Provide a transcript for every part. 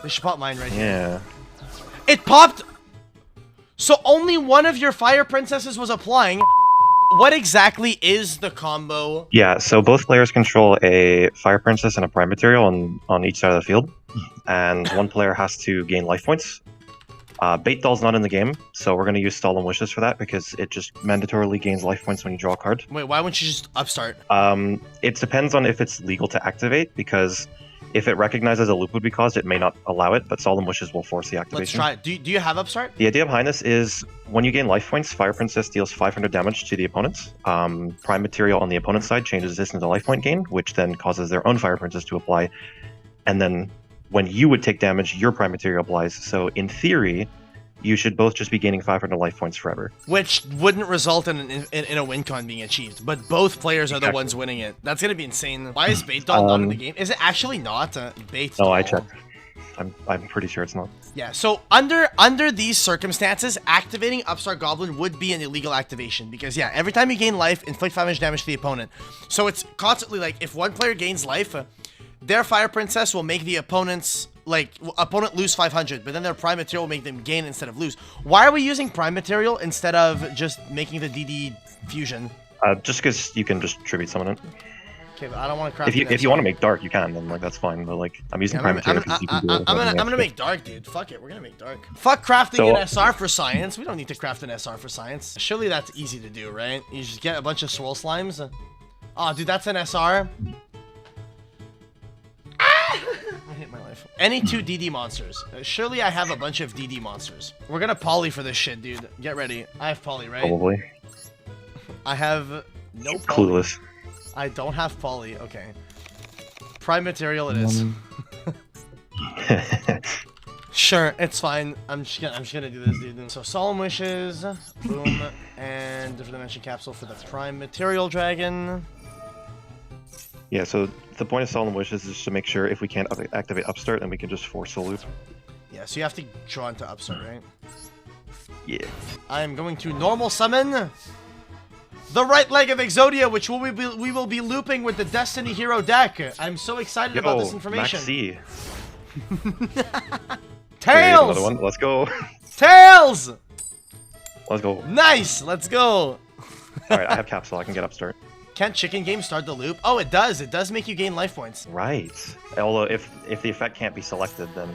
They should pop mine right here. Yeah. It popped! So only one of your fire princesses was applying. What exactly is the combo? Yeah, so both players control a fire princess and a prime material on each side of the field. And one player has to gain life points. Bait Doll's not in the game, so we're going to use Stolen Wishes for that because it just mandatorily gains life points when you draw a card. Wait, why wouldn't you just upstart? It depends on if it's legal to activate, because if it recognizes a loop would be caused, it may not allow it, but Solemn Wishes will force the activation. Let's try it. Do you have upstart? The idea behind this is when you gain life points, Fire Princess deals 500 damage to the opponents. Prime Material on the opponent's side changes this into life point gain, which then causes their own Fire Princess to apply. And then when you would take damage, your Prime Material applies. So in theory, you should both just be gaining 500 life points forever. Which wouldn't result in a win con being achieved, but both players are the ones winning it. That's gonna be insane. Why is Bait Doll not in the game? Is it actually not Bait Doll? No, I checked. I'm pretty sure it's not. Yeah, so under these circumstances, activating Upstart Goblin would be an illegal activation because, yeah, every time you gain life, inflict 500 damage to the opponent. So it's constantly like, if one player gains life, their Fire Princess will make the opponent lose 500, but then their Prime Material will make them gain instead of lose. Why are we using Prime Material instead of just making the DD fusion? Just because you can just tribute summon it. Okay, but I don't want to craft. If you want to make dark, you can. Then like that's fine. But like I'm using Prime Material because you can do it. I'm gonna make dark, dude. Fuck it, we're gonna make dark. Fuck crafting an SR for science. We don't need to craft an SR for science. Surely that's easy to do, right? You just get a bunch of swirl slimes. Oh, dude, that's an SR. I hate my life. Any two DD monsters. Surely I have a bunch of DD monsters. We're gonna poly for this shit, dude. Get ready. I have poly, right? Probably. I have no poly. Clueless. I don't have poly. Okay. Prime Material it is. Sure, it's fine. I'm just gonna do this, dude. So Solemn Wishes, boom, and different dimension capsule for the Prime Material Dragon. Yeah, so the point of Solemn Wishes is to make sure if we can't activate Upstart, then we can just force a loop. Yeah, so you have to draw into Upstart, right? Yeah. I am going to normal summon the right leg of Exodia, which we will be looping with the Destiny Hero deck. I'm so excited about this information. Max C. Tails! Another one. Let's go. Tails! Let's go. Nice! Let's go! Alright, I have Capsule. I can get Upstart. Can't Chicken Game start the loop? Oh, it does. It does make you gain life points. Right. Although, if the effect can't be selected, then...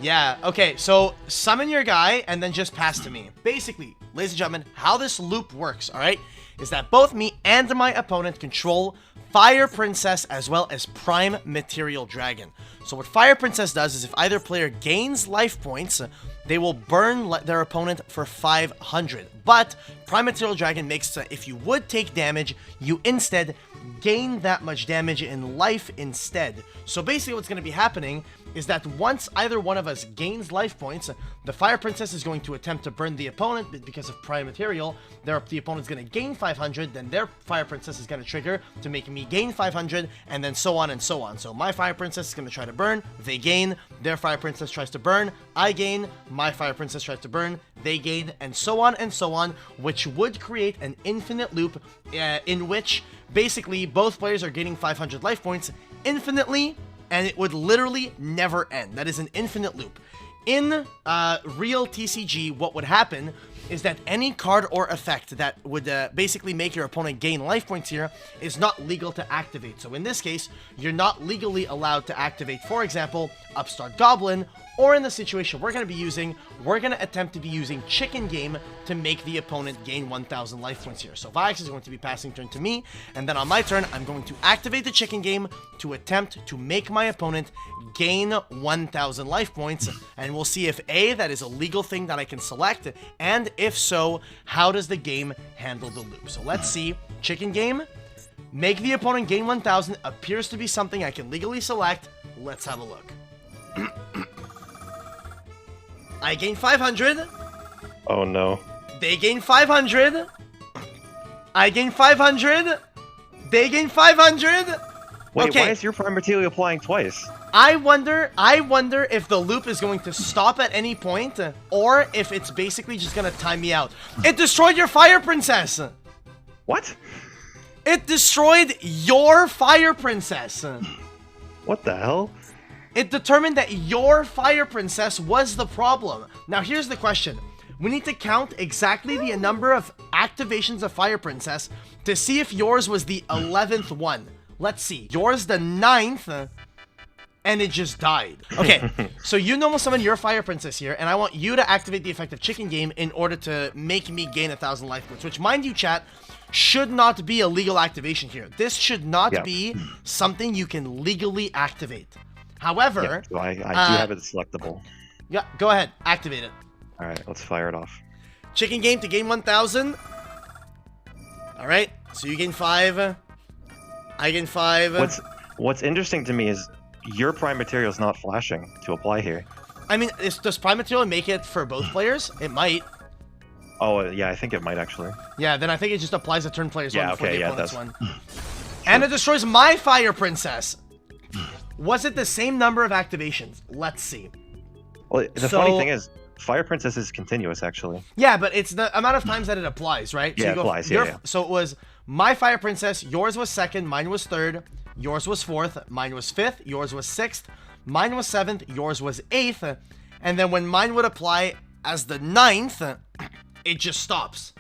Yeah, okay, so summon your guy and then just pass to me. Basically, ladies and gentlemen, how this loop works, alright, is that both me and my opponent control Fire Princess as well as Prime Material Dragon. So what Fire Princess does is if either player gains life points, they will burn their opponent for 500. But Prime Material Dragon makes if you would take damage, you instead gain that much damage in life instead. So basically what's going to be happening is that once either one of us gains life points, the Fire Princess is going to attempt to burn the opponent, but because of Prime Material, the opponent's going to gain 500, then their Fire Princess is going to trigger to make me gain 500, and then so on and so on. So my Fire Princess is going to try to burn, they gain, their Fire Princess tries to burn, I gain, my Fire Princess tries to burn, they gain, and so on, which would create an infinite loop in which basically both players are gaining 500 life points infinitely, and it would literally never end. That is an infinite loop. In real TCG, what would happen is that any card or effect that would basically make your opponent gain life points here is not legal to activate. So in this case, you're not legally allowed to activate, for example, Upstart Goblin, or in the situation we're going to be using, we're going to attempt to be using Chicken Game to make the opponent gain 1,000 life points here. So Viox is going to be passing turn to me, and then on my turn, I'm going to activate the Chicken Game to attempt to make my opponent gain 1,000 life points, and we'll see if A, that is a legal thing that I can select, and if so, how does the game handle the loop? So let's see. Chicken Game, make the opponent gain 1,000, appears to be something I can legally select. Let's have a look. I gain 500. Oh no. They gain 500. I gain 500. They gain 500. Wait, okay. Why is your Prime Material applying twice? I wonder if the loop is going to stop at any point, or if it's basically just gonna time me out. It destroyed your Fire Princess. What? It destroyed your Fire Princess. What the hell? It determined that your Fire Princess was the problem. Now here's the question. We need to count exactly the number of activations of Fire Princess to see if yours was the 11th one. Let's see. Yours the 9th, and it just died. Okay, so you normal summon your Fire Princess here, and I want you to activate the effect of Chicken Game in order to make me gain 1,000 life points, which, mind you, chat, should not be a legal activation here. This should not be something you can legally activate. However... So I do have it selectable. Yeah, go ahead. Activate it. Alright, let's fire it off. Chicken Game to gain 1,000. Alright, so you gain 5. I gain 5. What's interesting to me is your Prime Material is not flashing to apply here. I mean, does Prime Material make it for both players? It might. Oh, yeah, I think it might actually. Yeah, then I think it just applies to turn players one before the opponent's one. Sure. And it destroys my Fire Princess. Was it the same number of activations? Let's see. Well, the funny thing is, Fire Princess is continuous, actually. Yeah, but it's the amount of times that it applies, right? Yeah, so it applies, yeah. So it was my Fire Princess, yours was 2nd, mine was 3rd, yours was 4th, mine was 5th, yours was 6th, mine was 7th, yours was 8th, and then when mine would apply as the 9th, it just stops.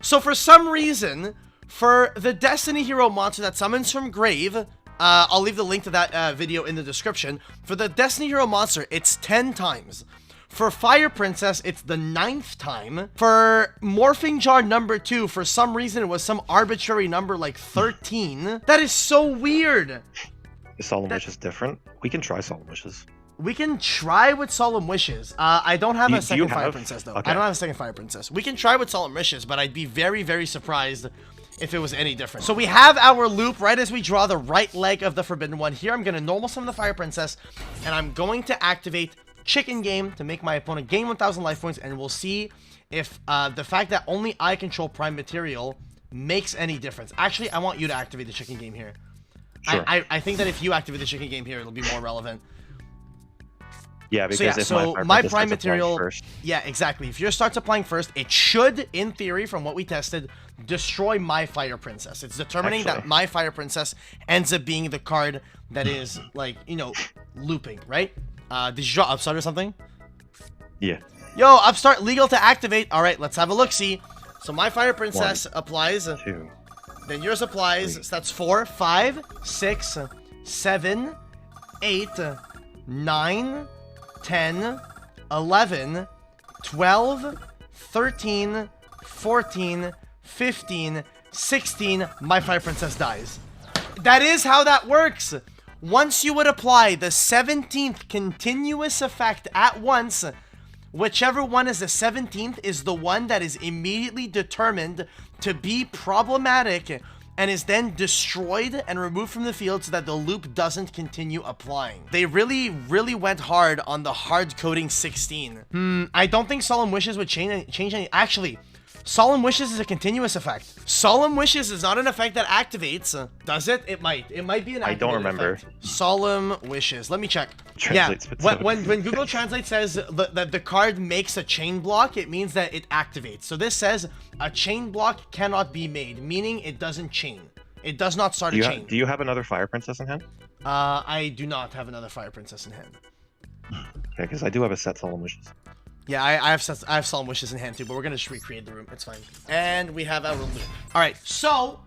So for some reason, for the Destiny Hero monster that summons from grave, I'll leave the link to that video in the description. For the Destiny Hero monster, it's 10 times. For Fire Princess, it's the 9th time. For Morphing Jar number 2, for some reason, it was some arbitrary number like 13. That is so weird. Is Solemn Wishes different? We can try Solemn Wishes. We can try with Solemn Wishes. I don't have a second Fire Princess, though. Okay. I don't have a second Fire Princess. We can try with Solemn Wishes, but I'd be very, very surprised if it was any different. So we have our loop right as we draw the right leg of the Forbidden One. Here, I'm going to normal summon the Fire Princess, and I'm going to activate Chicken Game to make my opponent gain 1,000 life points, and we'll see if the fact that only I control Prime Material makes any difference. Actually, I want you to activate the Chicken Game here. Sure. I think that if you activate the Chicken Game here, it'll be more relevant. Yeah, because so my Prime Material, yeah, exactly. If yours starts applying first, it should, in theory, from what we tested, destroy my Fire Princess. It's determining that my Fire Princess ends up being the card that is, like, you know, looping, right? Did you draw Upstart or something? Yeah. Yo, Upstart legal to activate. All right, let's have a look-see. So my Fire Princess applies. 2. Then yours applies. 3. So that's 4, 5, 6, 7, 8, 9, 10, 11, 12, 13, 14, 15, 16. My Fire Princess dies. That is how that works. Once you would apply the 17th continuous effect at once, whichever one is the 17th is the one that is immediately determined to be problematic and is then destroyed and removed from the field so that the loop doesn't continue applying. They really, really went hard on the hard coding 16. I don't think Solemn Wishes would change any. Actually, Solemn Wishes is a continuous effect. Solemn Wishes is not an effect that activates. Does it? It might. It might be an activated I don't remember. effect. Solemn Wishes. Let me check. Translates when Google Translate says that the card makes a chain block, it means that it activates. So this says a chain block cannot be made, meaning it doesn't chain. It does not start a chain. Do you have another Fire Princess in hand? I do not have another Fire Princess in hand. Okay, because I do have a set Solemn Wishes. Yeah, I have Solemn Wishes in hand too, but we're gonna just recreate the room. It's fine. And we have our loop. All right, so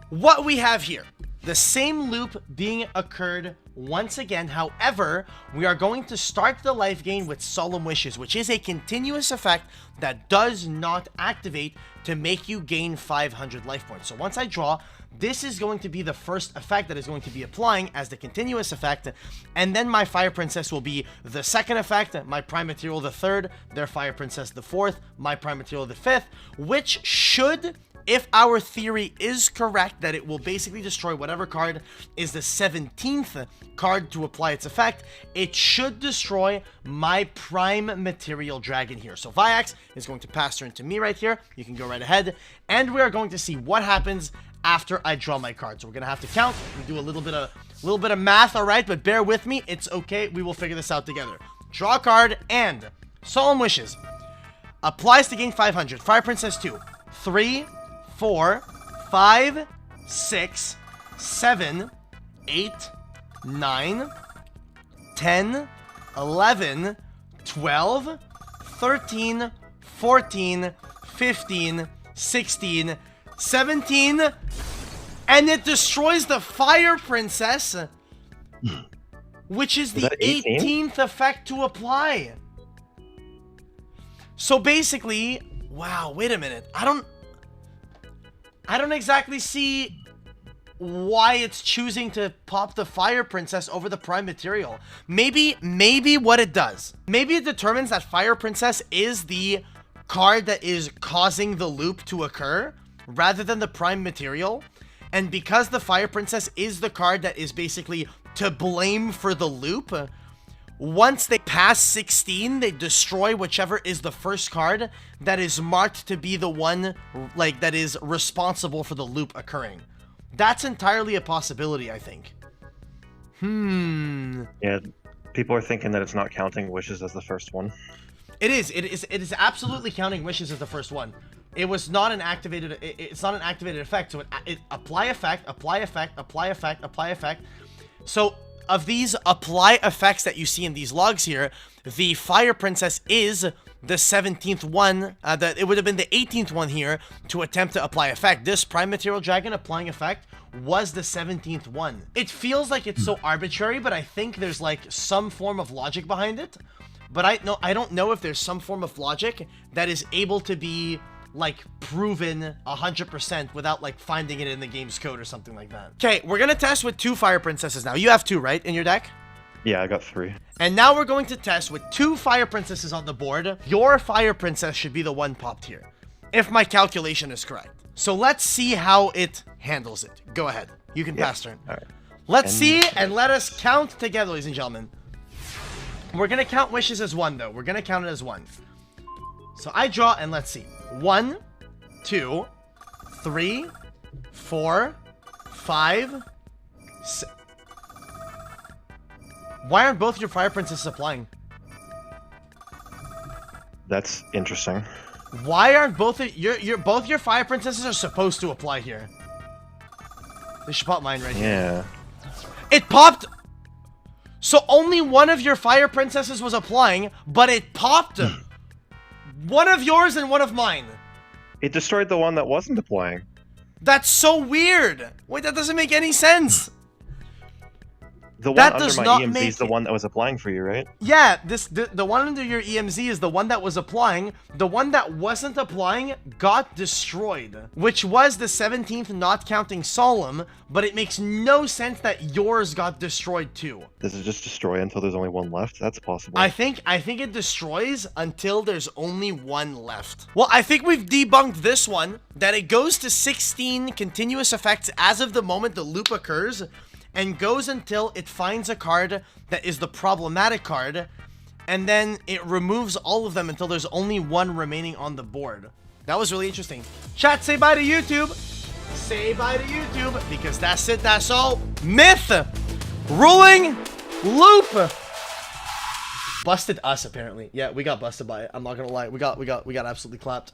what we have here, the same loop being occurred once again. However, we are going to start the life gain with Solemn Wishes, which is a continuous effect that does not activate to make you gain 500 life points. So once I draw, this is going to be the first effect that is going to be applying as the continuous effect, and then my Fire Princess will be the second effect, my Prime Material the third, their Fire Princess the fourth, my Prime Material the fifth, which should, if our theory is correct, that it will basically destroy whatever card is the 17th card to apply its effect, it should destroy my Prime Material Dragon here. So Viax is going to pass turn to me right here. You can go right ahead, and we are going to see what happens after I draw my card. So we're gonna have to count and do a little bit of math, all right? But bear with me, it's okay. We will figure this out together. Draw a card, and Solemn Wishes applies to gain 500. Fire Princess 2, 3, 4, 5, 6, 7, 8, 9, 10, 11, 12, 13, 14, 15, 16, 17, and it destroys the Fire Princess, which is the 18th effect to apply. So basically, wow, wait a minute. I don't exactly see why it's choosing to pop the Fire Princess over the Prime Material. Maybe what it does. Maybe it determines that Fire Princess is the card that is causing the loop to occur rather than the Prime Material. And because the Fire Princess is the card that is basically to blame for the loop, once they pass 16, they destroy whichever is the first card that is marked to be the one, like, that is responsible for the loop occurring. That's entirely a possibility, I think. Yeah, people are thinking that it's not counting wishes as the first one. It is absolutely counting wishes as the first one. It was not an activated, it's not an activated effect, so it apply effect, apply effect, apply effect, apply effect. So of these apply effects that you see in these logs here, the Fire Princess is the 17th one, that it would have been the 18th one here to attempt to apply effect. This Prime Material Dragon applying effect was the 17th one. It feels like it's so arbitrary, but I think there's like some form of logic behind it. But I don't know if there's some form of logic that is able to be like proven 100% without like finding it in the game's code or something like that. Okay, we're gonna test with 2 Fire Princesses now. You have 2, right, in your deck? Yeah, I got 3. And now we're going to test with 2 Fire Princesses on the board. Your Fire Princess should be the one popped here, if my calculation is correct. So let's see how it handles it. Go ahead. You can pass turn. All right. Let's see and let us count together, ladies and gentlemen. We're gonna count wishes as 1, though. We're gonna count it as 1. So I draw, and let's see. 1, 2, 3, 4, 5, 6. Why aren't both your Fire Princesses applying? That's interesting. Why aren't both of both your Fire Princesses are supposed to apply here? They should pop mine right here. Yeah. It popped. So only one of your Fire Princesses was applying, but it popped one of yours and one of mine. It destroyed the one that wasn't applying. That's so weird. Wait, that doesn't make any sense. The one That under does my not EMZ make is the one that was applying for you, right? Yeah, the one under your EMZ is the one that was applying. The one that wasn't applying got destroyed, which was the 17th, not counting Solemn, but it makes no sense that yours got destroyed too. Does it just destroy until there's only one left? That's possible. I think it destroys until there's only one left. Well, I think we've debunked this one, that it goes to 16 continuous effects as of the moment the loop occurs, and goes until it finds a card that is the problematic card, and then it removes all of them until there's only one remaining on the board. That was really interesting. Chat, say bye to YouTube. Say bye to YouTube, because that's it, that's all. Myth! Ruling loop! Busted us, apparently. Yeah, we got busted by it. I'm not gonna lie. We got absolutely clapped.